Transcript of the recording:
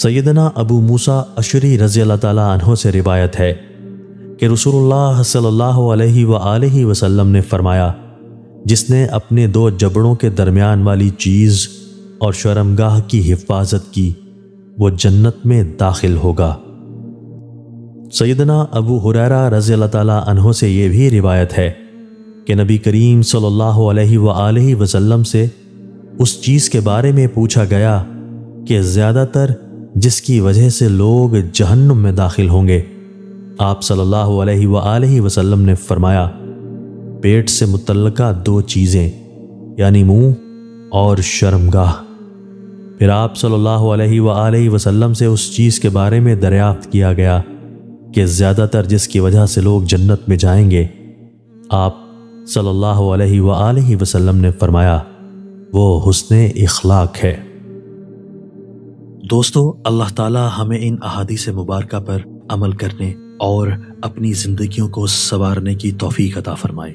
سیدنا ابو موسیٰ اشعری رضی اللہ تعالیٰ عنہ سے روایت ہے کہ رسول اللہ صلی اللہ علیہ وآلہ وسلم نے فرمایا، جس نے اپنے دو جبڑوں کے درمیان والی چیز اور شرمگاہ کی حفاظت کی وہ جنت میں داخل ہوگا۔ سیدنا ابو ہریرہ رضی اللہ تعالیٰ عنہ سے یہ بھی روایت ہے کہ نبی کریم صلی اللہ علیہ وآلہ وسلم سے اس چیز کے بارے میں پوچھا گیا کہ زیادہ تر جس کی وجہ سے لوگ جہنم میں داخل ہوں گے۔ آپ صلی اللہ علیہ وآلہ وسلم نے فرمایا، پیٹ سے متعلقہ دو چیزیں یعنی منہ اور شرمگاہ۔ پھر آپ صلی اللہ علیہ وآلہ وسلم سے اس چیز کے بارے میں دریافت کیا گیا کہ زیادہ تر جس کی وجہ سے لوگ جنت میں جائیں گے۔ آپ صلی اللہ علیہ وآلہ وسلم نے فرمایا، وہ حسن اخلاق ہے۔ دوستو، اللہ تعالی ہمیں ان احادیث مبارکہ پر عمل کرنے اور اپنی زندگیوں کو سنوارنے کی توفیق عطا فرمائے۔